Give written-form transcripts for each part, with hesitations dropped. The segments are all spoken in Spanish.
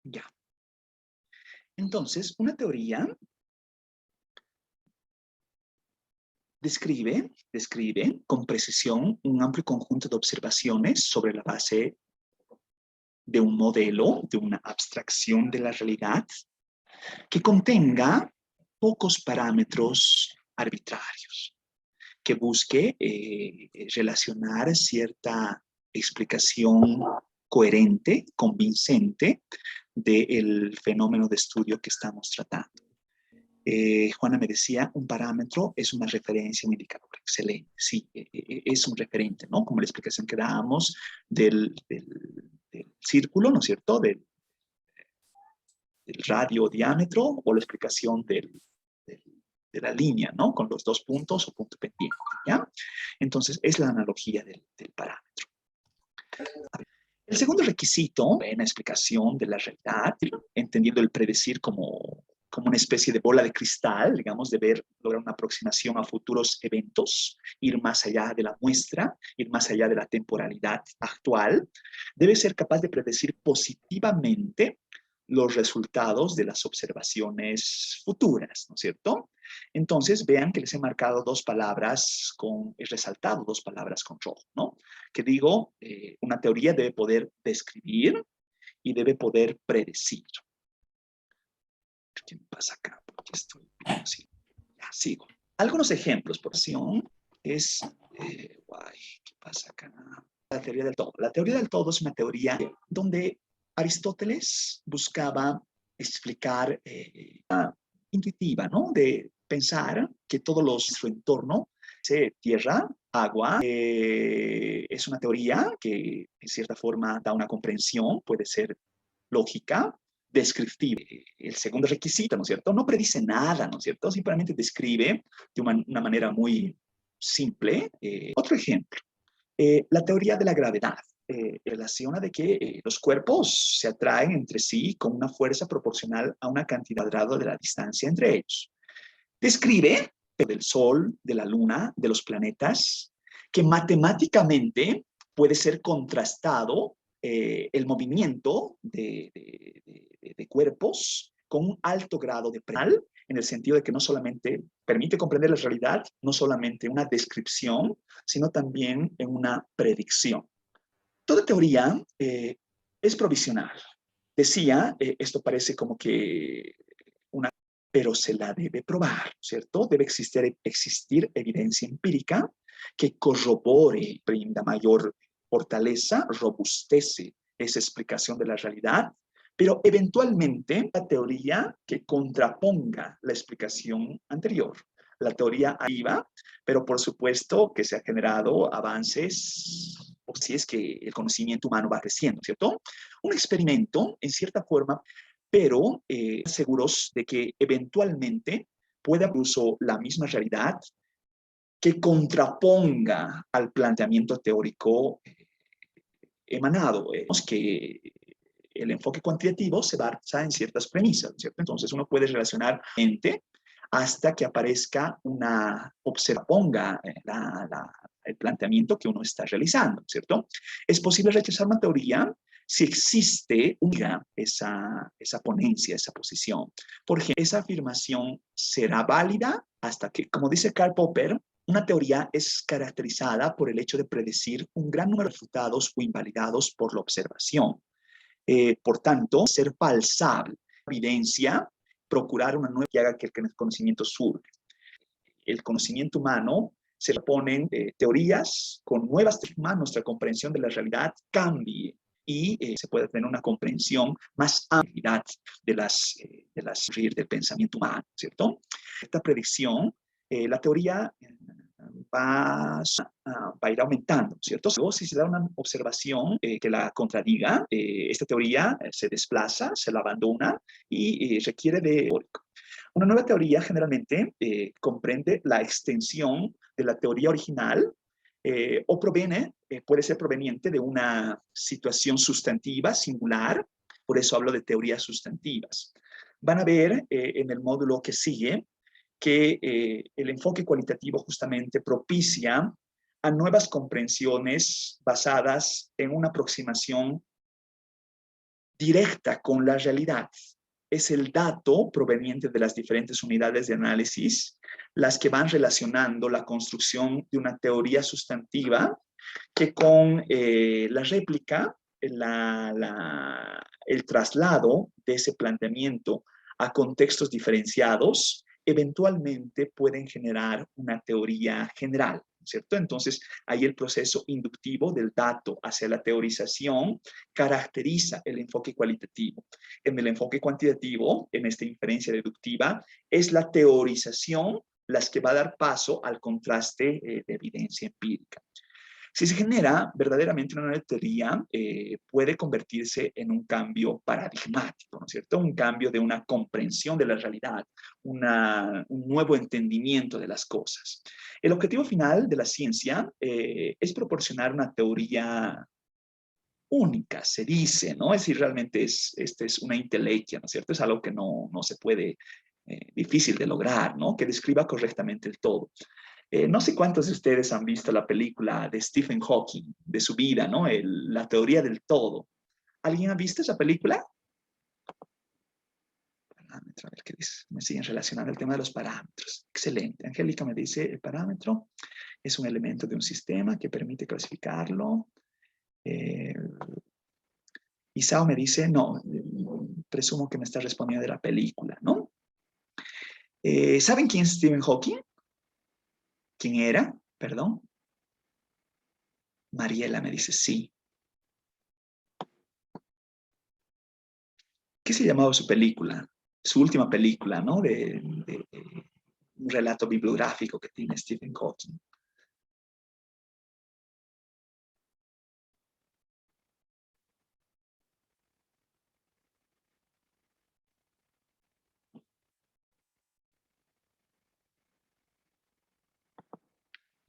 Ya. Entonces, una teoría describe con precisión un amplio conjunto de observaciones sobre la base de un modelo, de una abstracción de la realidad, que contenga pocos parámetros arbitrarios, que busque relacionar cierta explicación coherente, convincente del fenómeno de estudio que estamos tratando. Juana me decía, un parámetro es una referencia, un indicador. Excelente, sí, es un referente, ¿no? Como la explicación que dábamos del círculo, ¿no es cierto? Del radio diámetro o la explicación de la línea, ¿no? Con los dos puntos o punto pendiente, ¿ya? Entonces, es la analogía del parámetro. El segundo requisito en la explicación de la realidad, entendiendo el predecir como una especie de bola de cristal, digamos, de lograr una aproximación a futuros eventos, ir más allá de la muestra, ir más allá de la temporalidad actual, debe ser capaz de predecir positivamente los resultados de las observaciones futuras, ¿no es cierto? Entonces, vean que les he marcado he resaltado dos palabras con rojo, ¿no? Que digo, una teoría debe poder describir y debe poder predecir. ¿Qué me pasa acá? Porque estoy bien así. Ya, sigo. Algunos ejemplos, por acción, es, ¿qué pasa acá? La teoría del todo. La teoría del todo es una teoría donde Aristóteles buscaba explicar intuitiva, ¿no? De pensar que todo su entorno, tierra, agua, es una teoría que en cierta forma da una comprensión, puede ser lógica, descriptiva. El segundo requisito, ¿no es cierto? No predice nada, ¿no es cierto? Simplemente describe de una manera muy simple. Otro ejemplo, la teoría de la gravedad. Relaciona de que los cuerpos se atraen entre sí con una fuerza proporcional a una cantidad cuadrada de la distancia entre ellos. Describe del Sol, de la Luna, de los planetas, que matemáticamente puede ser contrastado el movimiento de cuerpos con un alto grado de precision, en el sentido de que no solamente permite comprender la realidad, no solamente una descripción, sino también en una predicción. Toda teoría es provisional. Decía, esto parece como que una, pero se la debe probar, ¿cierto? Debe existir evidencia empírica que corrobore, brinda mayor fortaleza, robustece esa explicación de la realidad, pero eventualmente la teoría que contraponga la explicación anterior. La teoría arriba, pero por supuesto que se ha generado avances, o si es que el conocimiento humano va creciendo, ¿cierto? Un experimento, en cierta forma, pero seguros de que eventualmente pueda incluso la misma realidad que contraponga al planteamiento teórico emanado. Que el enfoque cuantitativo se basa en ciertas premisas, ¿cierto? Entonces uno puede relacionar hasta que aparezca ponga el planteamiento que uno está realizando, ¿cierto? Es posible rechazar una teoría si existe esa ponencia, esa posición. Por ejemplo, esa afirmación será válida hasta que, como dice Karl Popper, una teoría es caracterizada por el hecho de predecir un gran número de resultados o invalidados por la observación. Por tanto, ser falsable, evidencia, procurar una nueva que haga que el conocimiento surja. El conocimiento humano se ponen teorías con nuevas teorías, nuestra comprensión de la realidad cambie y se puede tener una comprensión más amplia del pensamiento humano, ¿cierto? Esta predicción, la teoría va a ir aumentando, ¿cierto? Luego, si se da una observación que la contradiga, esta teoría se desplaza, se la abandona y requiere de... Una nueva teoría generalmente comprende la extensión de la teoría original o puede ser proveniente de una situación sustantiva, singular, por eso hablo de teorías sustantivas. Van a ver en el módulo que sigue que el enfoque cualitativo justamente propicia a nuevas comprensiones basadas en una aproximación directa con la realidad. Es el dato proveniente de las diferentes unidades de análisis las que van relacionando la construcción de una teoría sustantiva que con la réplica, el traslado de ese planteamiento a contextos diferenciados, eventualmente pueden generar una teoría general, ¿cierto? Entonces, ahí el proceso inductivo del dato hacia la teorización caracteriza el enfoque cualitativo. En el enfoque cuantitativo, en esta inferencia deductiva, es la teorización las que va a dar paso al contraste de evidencia empírica. Si se genera verdaderamente una nueva teoría, puede convertirse en un cambio paradigmático, ¿no es cierto? Un cambio de una comprensión de la realidad, un nuevo entendimiento de las cosas. El objetivo final de la ciencia es proporcionar una teoría única, se dice, ¿no? Es decir, realmente esta es una intelequia, ¿no es cierto? Es algo que no se puede, difícil de lograr, ¿no? Que describa correctamente el todo. No sé cuántos de ustedes han visto la película de Stephen Hawking, de su vida, ¿no? La teoría del todo. ¿Alguien ha visto esa película? Parámetro, a ver qué dice. Me siguen relacionando el tema de los parámetros. Excelente. Angélica me dice, el parámetro es un elemento de un sistema que permite clasificarlo. Isao me dice, no, presumo que me está respondiendo de la película, ¿no? ¿Saben quién es Stephen Hawking? ¿Quién era? Perdón. Mariela me dice, sí. ¿Qué se llamaba su película? Su última película, ¿no? De un relato bibliográfico que tiene Stephen Hawking.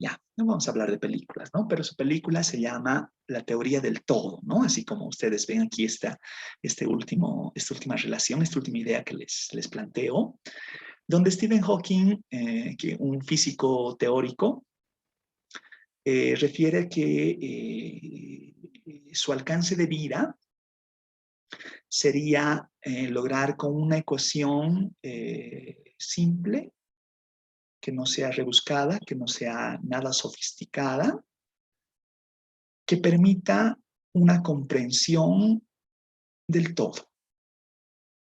Ya, no vamos a hablar de películas, ¿no? Pero su película se llama La teoría del todo, ¿no? Así como ustedes ven aquí esta última relación, esta última idea que les planteo, donde Stephen Hawking, que un físico teórico, refiere que su alcance de vida sería lograr con una ecuación simple, que no sea rebuscada, que no sea nada sofisticada, que permita una comprensión del todo.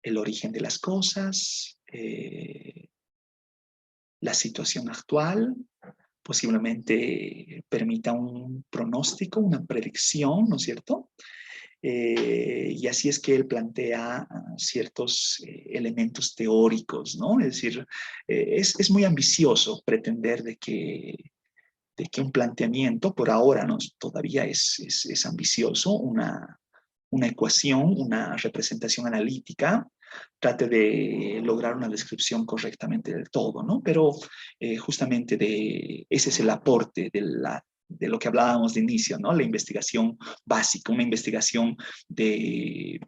El origen de las cosas, la situación actual, posiblemente permita un pronóstico, una predicción, ¿no es cierto? Y así es que él plantea ciertos elementos teóricos, ¿no? Es decir, es muy ambicioso pretender de que un planteamiento, por ahora no, todavía es ambicioso, una ecuación, una representación analítica, trate de lograr una descripción correctamente del todo, ¿no? Pero justamente ese es el aporte de lo que hablábamos de inicio, ¿no? La investigación básica, una investigación de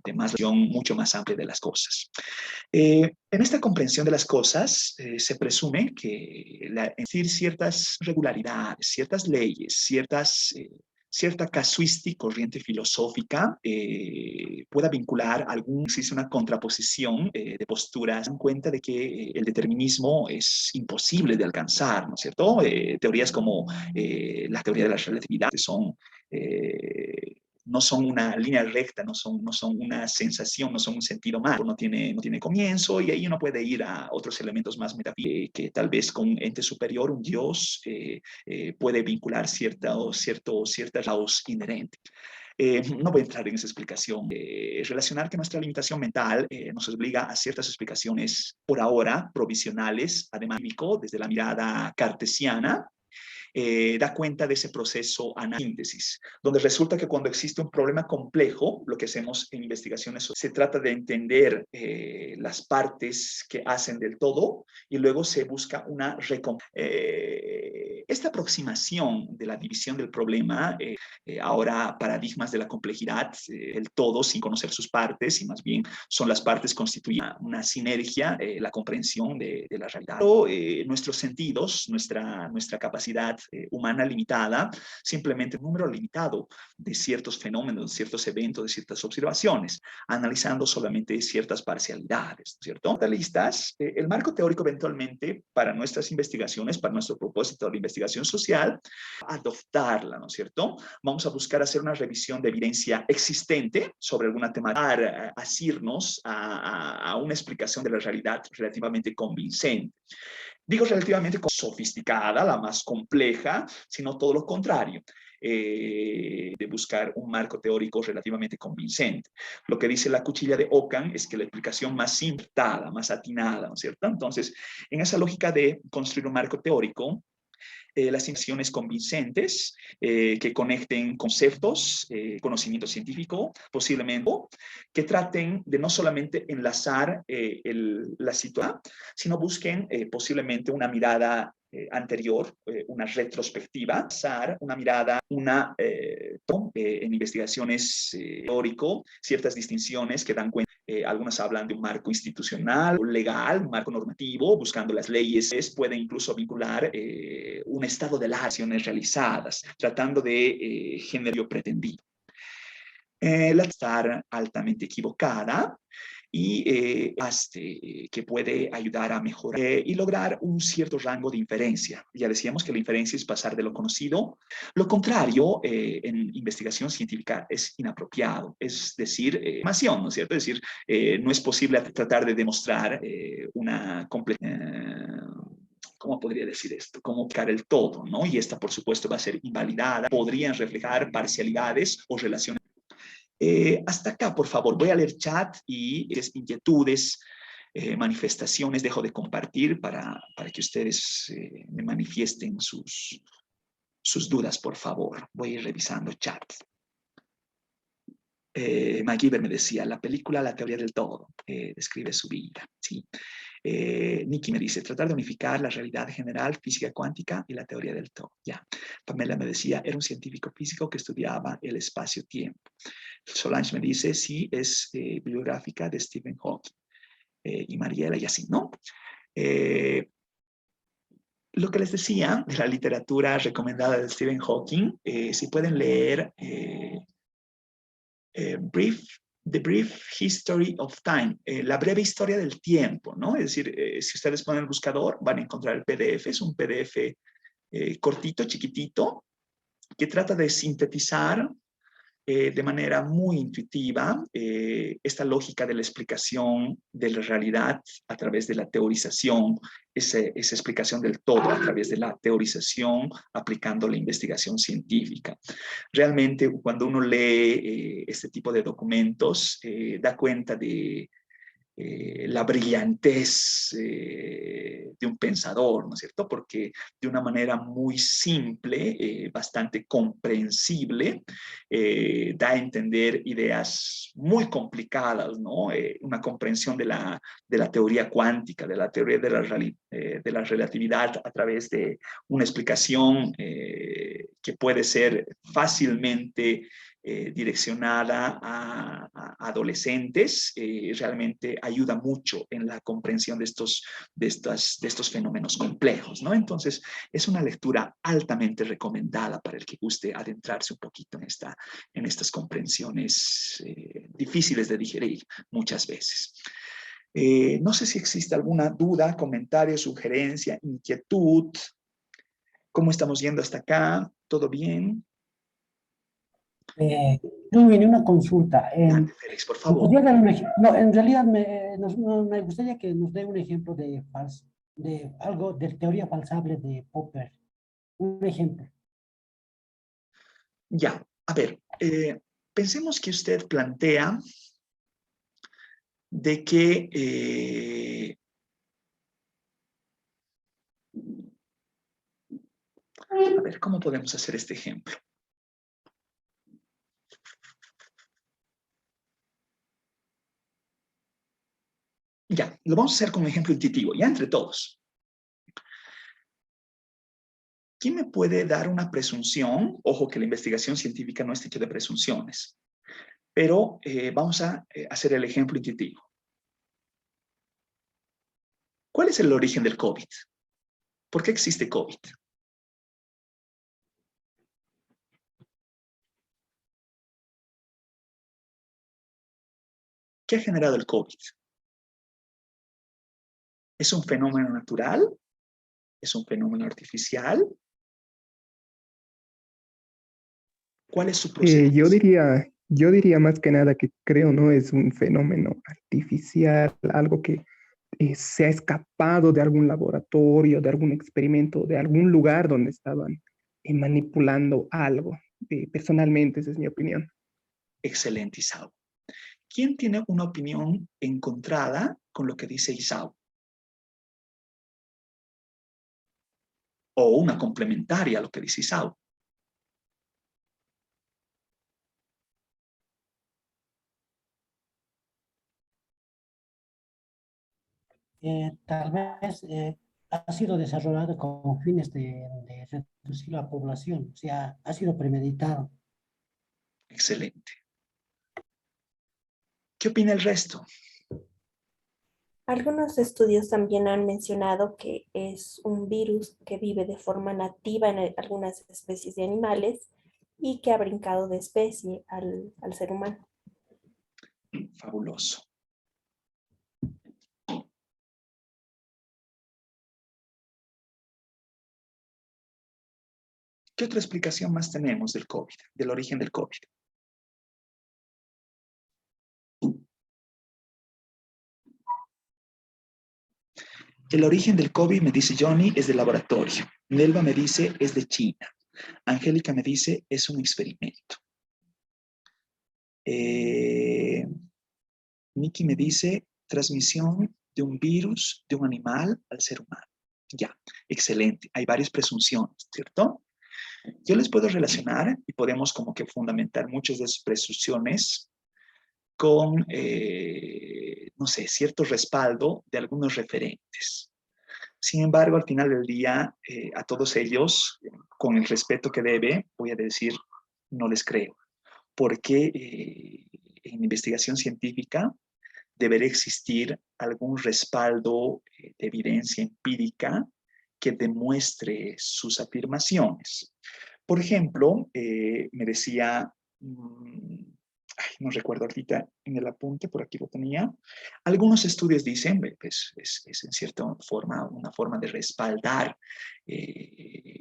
mucho más amplia de las cosas. En esta comprensión de las cosas se presume que decir ciertas regularidades, ciertas leyes, cierta casuística, corriente filosófica, pueda vincular existe una contraposición de posturas, dan cuenta de que el determinismo es imposible de alcanzar, ¿no es cierto? Teorías como la teoría de la relatividad no son una línea recta, no son una sensación, no son un sentido más, no tiene comienzo, y ahí uno puede ir a otros elementos más metafísicos que tal vez con un ente superior, un Dios, puede vincular ciertos lados inherentes. No voy a entrar en esa explicación. Relacionar que nuestra limitación mental nos obliga a ciertas explicaciones por ahora provisionales, además desde la mirada cartesiana, da cuenta de ese proceso análisis, donde resulta que cuando existe un problema complejo, lo que hacemos en investigaciones se trata de entender las partes que hacen del todo y luego se busca una esta aproximación de la división del problema, ahora paradigmas de la complejidad, el todo sin conocer sus partes, y más bien son las partes constituyen una sinergia, la comprensión de la realidad. Pero, nuestros sentidos, nuestra capacidad humana limitada, simplemente un número limitado de ciertos fenómenos, de ciertos eventos, de ciertas observaciones, analizando solamente ciertas parcialidades, ¿cierto? Listas, el marco teórico eventualmente para nuestras investigaciones, para nuestro propósito de investigación social, adoptarla, ¿no es cierto? Vamos a buscar hacer una revisión de evidencia existente sobre alguna temática, asirnos a una explicación de la realidad relativamente convincente. Digo relativamente sofisticada, la más compleja, sino todo lo contrario. De buscar un marco teórico relativamente convincente. Lo que dice la cuchilla de Ockham es que la explicación más simple, más atinada, ¿no es cierto? Entonces, en esa lógica de construir un marco teórico, las informaciones convincentes que conecten conceptos, conocimiento científico, posiblemente, que traten de no solamente enlazar la situación, sino busquen posiblemente una mirada anterior, una retrospectiva, una mirada, en investigaciones teórico, ciertas distinciones que dan cuenta. Algunas hablan de un marco institucional, legal, un marco normativo, buscando las leyes, puede incluso vincular un estado de las acciones realizadas, tratando de generar pretendido. La estar altamente equivocada y que puede ayudar a mejorar y lograr un cierto rango de inferencia. Ya decíamos que la inferencia es pasar de lo conocido. Lo contrario, en investigación científica es inapropiado, es decir, información, ¿no es cierto? Es decir, no es posible tratar de demostrar una completa... ¿Cómo podría decir esto? Cómo buscar el todo, ¿no? Y esta, por supuesto, va a ser invalidada. Podrían reflejar parcialidades o relaciones. Hasta acá, por favor, voy a leer chat y inquietudes, manifestaciones, dejo de compartir para que ustedes me manifiesten sus dudas, por favor. Voy a ir revisando chat. MacGyver me decía, la película La teoría del todo describe su vida. Sí. Nikki me dice, tratar de unificar la realidad general, física cuántica y la teoría del todo. Ya. Pamela me decía, era un científico físico que estudiaba el espacio-tiempo. Solange me dice, sí, es bibliográfica de Stephen Hawking. Y Mariela y así, ¿no? Lo que les decía de la literatura recomendada de Stephen Hawking, si pueden leer The Brief History of Time, la breve historia del tiempo, ¿no? Es decir, si ustedes ponen el buscador, van a encontrar el PDF, es un PDF cortito, chiquitito, que trata de sintetizar de manera muy intuitiva esta lógica de la explicación de la realidad a través de la teorización, esa explicación del todo a través de la teorización aplicando la investigación científica. Realmente cuando uno lee este tipo de documentos da cuenta de la brillantez de un pensador, ¿no es cierto? Porque de una manera muy simple, bastante comprensible, da a entender ideas muy complicadas, ¿no? Una comprensión de la teoría cuántica, de la teoría de la relatividad a través de una explicación que puede ser fácilmente direccionada a adolescentes, realmente ayuda mucho en la comprensión de estos fenómenos complejos, ¿no? Entonces, es una lectura altamente recomendada para el que guste adentrarse un poquito en estas comprensiones difíciles de digerir muchas veces. No sé si existe alguna duda, comentario, sugerencia, inquietud. ¿Cómo estamos yendo hasta acá? ¿Todo bien? Viene una consulta. Félix, por ¿Me favor. podría dar un ejemplo? No, en realidad me gustaría que nos dé un ejemplo de algo de teoría falsable de Popper. Un ejemplo. Ya, a ver, pensemos que usted plantea de que a ver, ¿cómo podemos hacer este ejemplo? Ya, lo vamos a hacer con un ejemplo intuitivo, ya entre todos. ¿Quién me puede dar una presunción? Ojo que la investigación científica no está hecha de presunciones, pero vamos a hacer el ejemplo intuitivo. ¿Cuál es el origen del COVID? ¿Por qué existe COVID? ¿Qué ha generado el COVID? ¿Es un fenómeno natural? ¿Es un fenómeno artificial? ¿Cuál es su Yo procedencia? diría más que nada que creo no es un fenómeno artificial, algo que se ha escapado de algún laboratorio, de algún experimento, de algún lugar donde estaban manipulando algo. Personalmente, esa es mi opinión. Excelente, Isao. ¿Quién tiene una opinión encontrada con lo que dice Isao? O una complementaria a lo que dice Isao. Tal vez ha sido desarrollado con fines de reducir la población, o sea, ha sido premeditado. Excelente. ¿Qué opina el resto? Algunos estudios también han mencionado que es un virus que vive de forma nativa en algunas especies de animales y que ha brincado de especie al ser humano. Fabuloso. ¿Qué otra explicación más tenemos del COVID, del origen del COVID? El origen del COVID, me dice Johnny, es de laboratorio. Nelva me dice, es de China. Angélica me dice, es un experimento. Nikki me dice, transmisión de un virus de un animal al ser humano. Ya, excelente. Hay varias presunciones, ¿cierto? Yo les puedo relacionar y podemos como que fundamentar muchas de esas presunciones con, no sé, cierto respaldo de algunos referentes. Sin embargo, al final del día, a todos ellos, con el respeto que debe, voy a decir, no les creo, porque en investigación científica debería existir algún respaldo de evidencia empírica que demuestre sus afirmaciones. Por ejemplo, me decía, no recuerdo ahorita en el apunte, por aquí lo tenía, algunos estudios dicen, pues es en cierta forma una forma de respaldar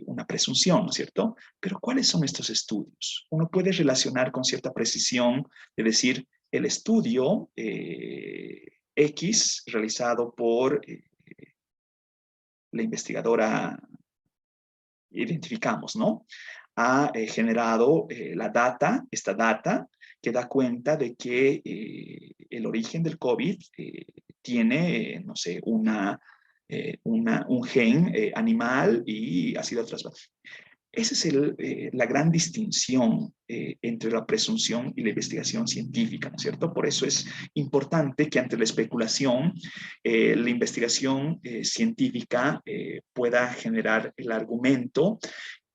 una presunción, ¿no es cierto? Pero ¿cuáles son estos estudios? Uno puede relacionar con cierta precisión de decir, el estudio X realizado por la investigadora, identificamos, ¿no? Ha generado esta data que da cuenta de que el origen del COVID tiene, no sé, un gen animal y ha sido trasladado. Esa es la gran distinción entre la presunción y la investigación científica, ¿no es cierto? Por eso es importante que ante la especulación, la investigación científica pueda generar el argumento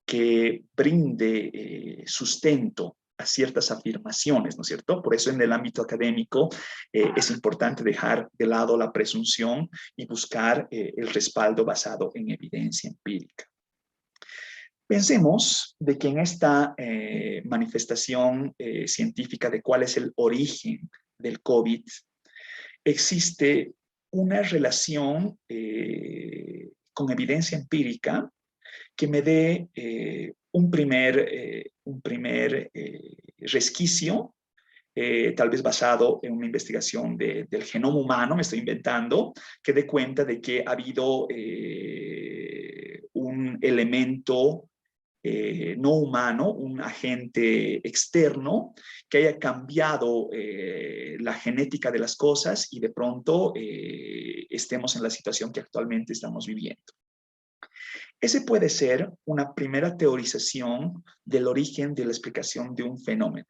que brinde sustento a ciertas afirmaciones, ¿no es cierto? Por eso en el ámbito académico es importante dejar de lado la presunción y buscar el respaldo basado en evidencia empírica. Pensemos de que en esta manifestación científica de cuál es el origen del COVID, existe una relación con evidencia empírica que me dé un primer resquicio, tal vez basado en una investigación del genoma humano, me estoy inventando, que dé cuenta de que ha habido un elemento no humano, un agente externo que haya cambiado la genética de las cosas y de pronto estemos en la situación que actualmente estamos viviendo. Ese puede ser una primera teorización del origen de la explicación de un fenómeno.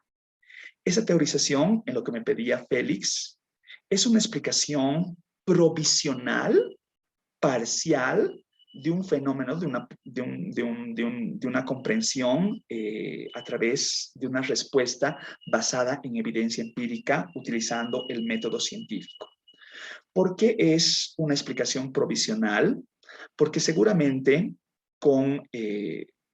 Esa teorización, en lo que me pedía Félix, es una explicación provisional, parcial, de un fenómeno, de una comprensión a través de una respuesta basada en evidencia empírica utilizando el método científico. ¿Por qué es una explicación provisional? Porque seguramente con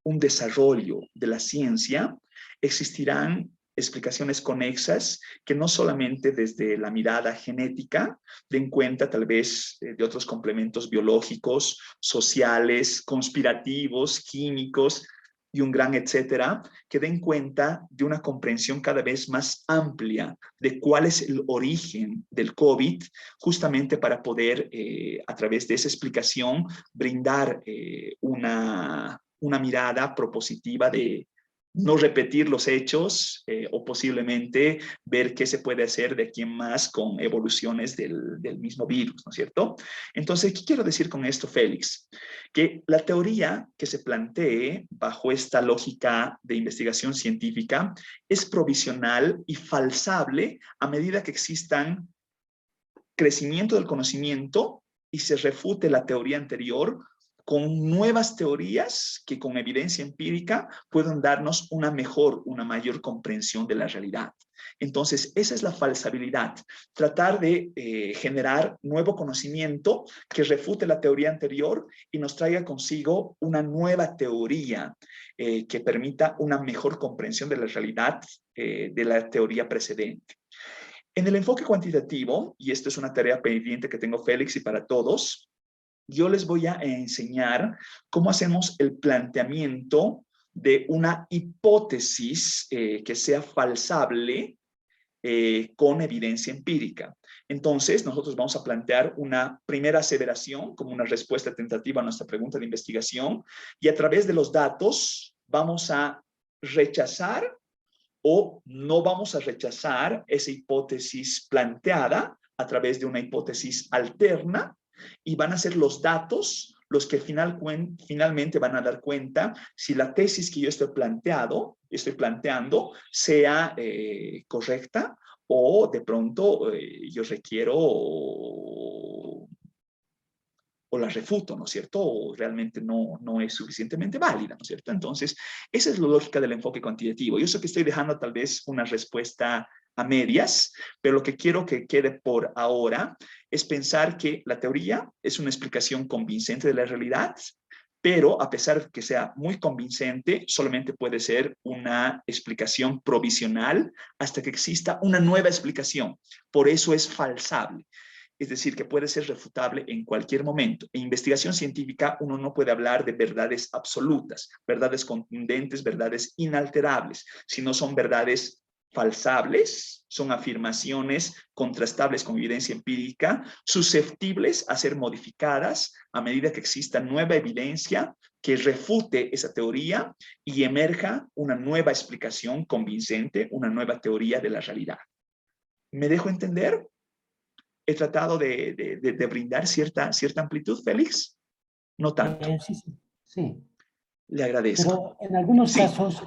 un desarrollo de la ciencia existirán explicaciones conexas que no solamente desde la mirada genética den cuenta tal vez de otros complementos biológicos, sociales, conspirativos, químicos y un gran etcétera, que den cuenta de una comprensión cada vez más amplia de cuál es el origen del COVID, justamente para poder, a través de esa explicación, brindar una mirada propositiva de no repetir los hechos o posiblemente ver qué se puede hacer de aquí en más con evoluciones del mismo virus, ¿no es cierto? Entonces, ¿qué quiero decir con esto, Félix? Que la teoría que se plantee bajo esta lógica de investigación científica es provisional y falsable a medida que existan crecimiento del conocimiento y se refute la teoría anterior con nuevas teorías que con evidencia empírica pueden darnos una mayor comprensión de la realidad. Entonces, esa es la falsabilidad, tratar de generar nuevo conocimiento que refute la teoría anterior y nos traiga consigo una nueva teoría que permita una mejor comprensión de la realidad de la teoría precedente. En el enfoque cuantitativo, y esto es una tarea pendiente que tengo, Félix, y para todos, yo les voy a enseñar cómo hacemos el planteamiento de una hipótesis que sea falsable con evidencia empírica. Entonces, nosotros vamos a plantear una primera aseveración como una respuesta tentativa a nuestra pregunta de investigación y a través de los datos vamos a rechazar o no vamos a rechazar esa hipótesis planteada a través de una hipótesis alterna y van a ser los datos los que finalmente van a dar cuenta si la tesis que yo estoy planteando sea correcta o de pronto yo requiero o la refuto, ¿no es cierto? O realmente no es suficientemente válida, ¿no es cierto? Entonces, esa es la lógica del enfoque cuantitativo. Yo sé que estoy dejando tal vez una respuesta a medias, pero lo que quiero que quede por ahora es pensar que la teoría es una explicación convincente de la realidad, pero a pesar de que sea muy convincente, solamente puede ser una explicación provisional hasta que exista una nueva explicación. Por eso es falsable. Es decir, que puede ser refutable en cualquier momento. En investigación científica uno no puede hablar de verdades absolutas, verdades contundentes, verdades inalterables, sino son verdades falsables, son afirmaciones contrastables con evidencia empírica, susceptibles a ser modificadas a medida que exista nueva evidencia que refute esa teoría y emerja una nueva explicación convincente, una nueva teoría de la realidad. ¿Me dejo entender? He tratado de brindar cierta amplitud, Félix. No tanto. Sí, sí, sí. Le agradezco. Pero en algunos Sí, casos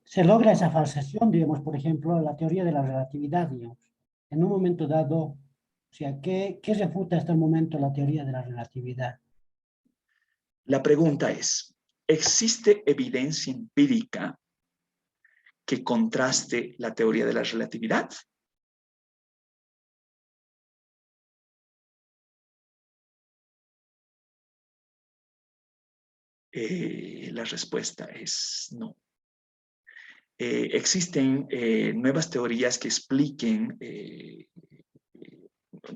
se logra esa falsación, digamos, por ejemplo, la teoría de la relatividad, digamos. En un momento dado, o sea, ¿qué refuta hasta el momento la teoría de la relatividad? la pregunta es, ¿existe evidencia empírica que contraste la teoría de la relatividad? La respuesta es no. Existen nuevas teorías que expliquen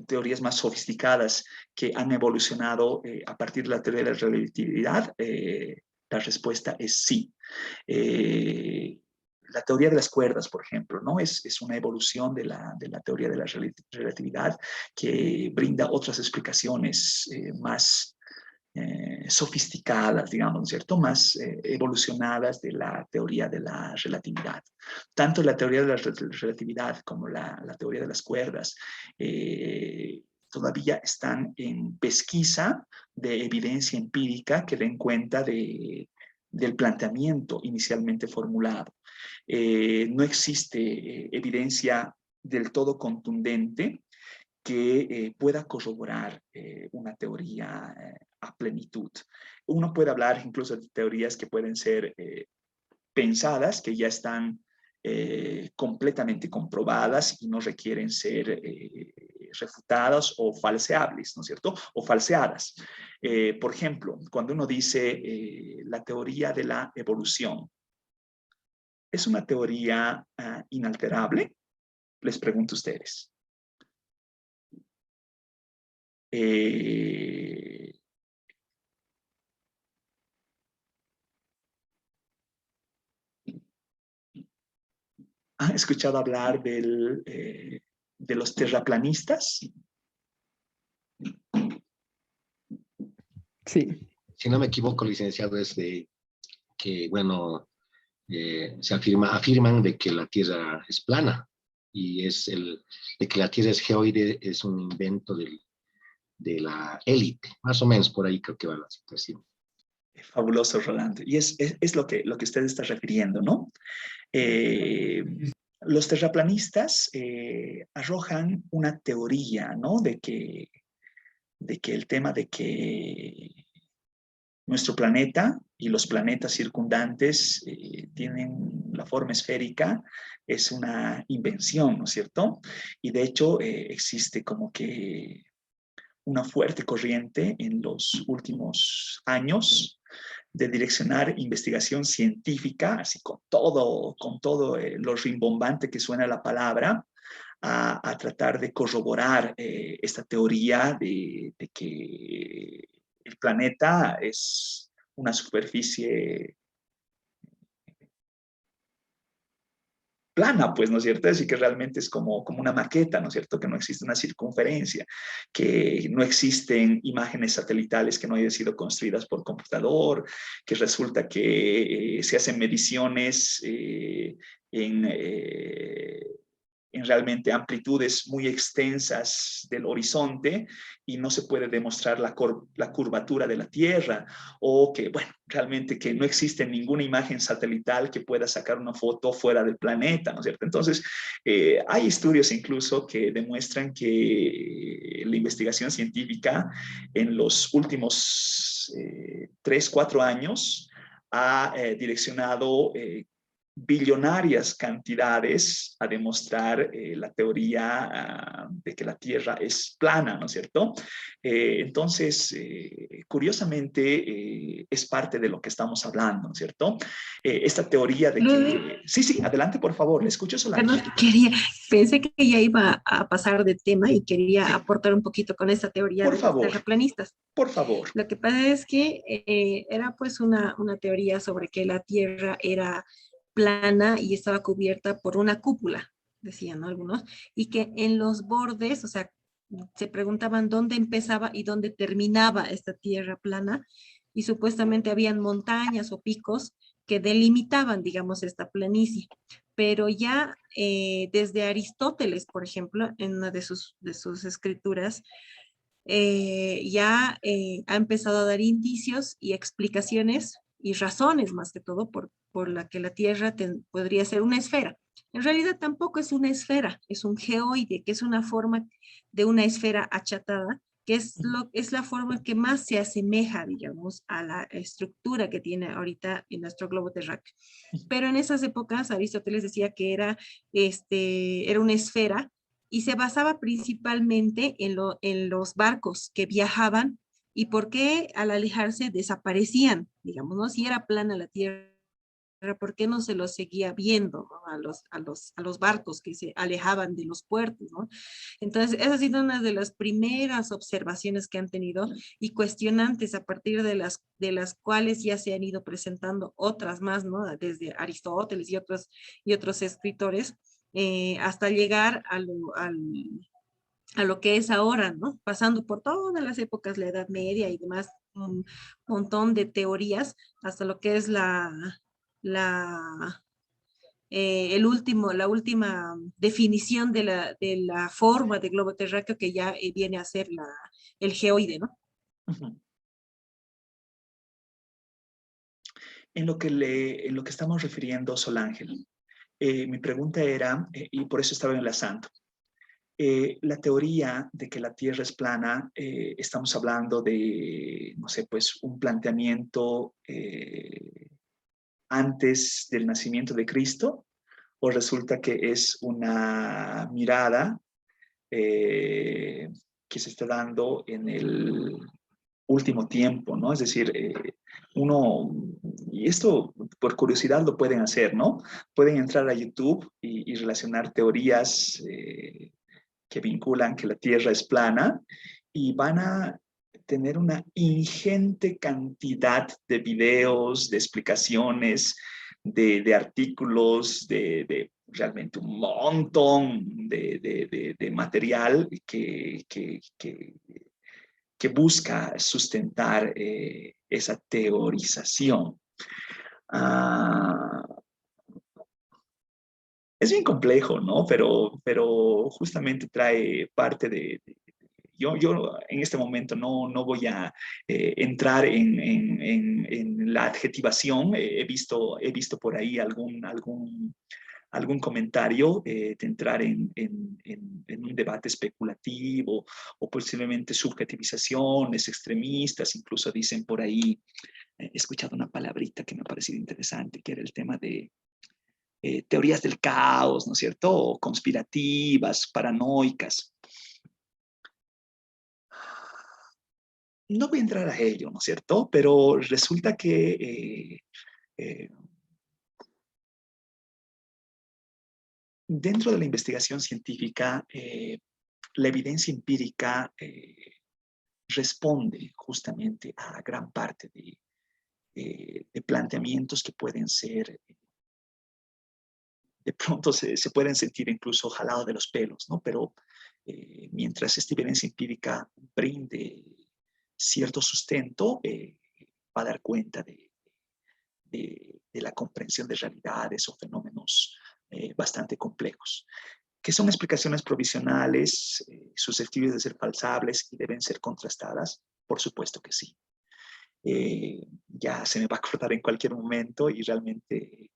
teorías más sofisticadas que han evolucionado a partir de la teoría de la relatividad. La respuesta es sí. La teoría de las cuerdas, por ejemplo, ¿no? Es una evolución de la teoría de la relatividad que brinda otras explicaciones más sofisticadas, digamos, ¿cierto? Más evolucionadas de la teoría de la relatividad. Tanto la teoría de la relatividad como la teoría de las cuerdas todavía están en pesquisa de evidencia empírica que den cuenta del planteamiento inicialmente formulado. No existe evidencia del todo contundente que pueda corroborar una teoría a plenitud. Uno puede hablar incluso de teorías que pueden ser pensadas, que ya están completamente comprobadas y no requieren ser refutadas o falseables, ¿no es cierto? O falseadas. Por ejemplo, cuando uno dice la teoría de la evolución, ¿Es una teoría inalterable? Les pregunto a ustedes. ¿Han escuchado hablar de los terraplanistas? Sí, Si no me equivoco, licenciado, es de que, bueno, afirman de que la Tierra es plana y de que la Tierra es geoide es un invento de la élite. Más o menos por ahí creo que va la situación. Fabuloso, Rolando. Y es lo que usted está refiriendo, ¿no? Los terraplanistas arrojan una teoría, ¿no? De que el tema de que nuestro planeta y los planetas circundantes tienen la forma esférica, es una invención, ¿no es cierto? Y de hecho existe como que una fuerte corriente en los últimos años de direccionar investigación científica, así con todo lo rimbombante que suena la palabra, a tratar de corroborar esta teoría de que el planeta es una superficie plana, pues, ¿no es cierto? Así que realmente es como una maqueta, ¿no es cierto? Que no existe una circunferencia, que no existen imágenes satelitales que no hayan sido construidas por computador, que resulta que se hacen mediciones en realmente amplitudes muy extensas del horizonte y no se puede demostrar la curvatura de la Tierra, o que, bueno, realmente que no existe ninguna imagen satelital que pueda sacar una foto fuera del planeta, ¿no es cierto? Entonces, hay estudios incluso que demuestran que la investigación científica en los últimos 3, 4 años ha direccionado billonarias cantidades a demostrar la teoría de que la Tierra es plana, ¿no es cierto? Entonces, curiosamente, es parte de lo que estamos hablando, ¿no es cierto? Esta teoría de que... Sí, adelante, por favor, le escucho solamente. Perdón, pensé que ya iba a pasar de tema y quería aportar un poquito con esta teoría Por de los favor. terraplanistas. Por favor. Lo que pasa es que era pues una teoría sobre que la Tierra era plana y estaba cubierta por una cúpula, decían, ¿no? Algunos, y que en los bordes, o sea, se preguntaban dónde empezaba y dónde terminaba esta Tierra plana, y supuestamente habían montañas o picos que delimitaban, digamos, esta planicie. Pero ya desde Aristóteles, por ejemplo, en una de sus escrituras, ya ha empezado a dar indicios y explicaciones y razones más que todo por la que la Tierra podría ser una esfera. En realidad tampoco es una esfera, es un geoide, que es una forma de una esfera achatada, que es la forma que más se asemeja, digamos, a la estructura que tiene ahorita en nuestro globo terráqueo. Pero en esas épocas Aristóteles decía que era una esfera y se basaba principalmente en los barcos que viajaban y por qué al alejarse desaparecían, digamos, ¿no? Si era plana la Tierra, ¿por qué no se los seguía viendo, ¿no? a los barcos que se alejaban de los puertos, ¿no? Entonces, esa ha sido una de las primeras observaciones que han tenido y cuestionantes a partir de las cuales ya se han ido presentando otras más, ¿no? Desde Aristóteles y otros escritores, hasta llegar a lo que es ahora, ¿no? Pasando por todas las épocas, la Edad Media y demás, un montón de teorías, hasta lo que es la la última definición de la forma de globo terráqueo que ya viene a ser el geoide, ¿no? Uh-huh. En lo que estamos refiriendo, Sol Ángel, mi pregunta era, y por eso estaba enlazando, la teoría de que la Tierra es plana, estamos hablando de, no sé, pues un planteamiento antes del nacimiento de Cristo, o resulta que es una mirada que se está dando último tiempo, ¿no? Es decir, uno, y esto por curiosidad lo pueden hacer, ¿no? Pueden entrar a YouTube y relacionar teorías que vinculan que la Tierra es plana y van a tener una ingente cantidad de videos, de explicaciones, de artículos, de realmente un montón de material que busca sustentar esa teorización. Es bien complejo, ¿no? Pero justamente trae parte yo en este momento no voy a entrar en la adjetivación. He visto por ahí algún comentario de entrar en un debate especulativo o posiblemente subjetivizaciones extremistas. Incluso dicen por ahí, he escuchado una palabrita que me ha parecido interesante, que era el tema de teorías del caos, ¿no es cierto? O conspirativas, paranoicas. No voy a entrar a ello, ¿no es cierto? Pero resulta que dentro de la investigación científica, la evidencia empírica responde justamente a gran parte de planteamientos que pueden ser, de pronto se pueden sentir incluso jalados de los pelos, ¿no? Pero mientras esta evidencia empírica brinde cierto sustento, va a dar cuenta de la comprensión de realidades o fenómenos bastante complejos. ¿Que son explicaciones provisionales, susceptibles de ser falsables y deben ser contrastadas? Por supuesto que sí. Ya se me va a cortar en cualquier momento y realmente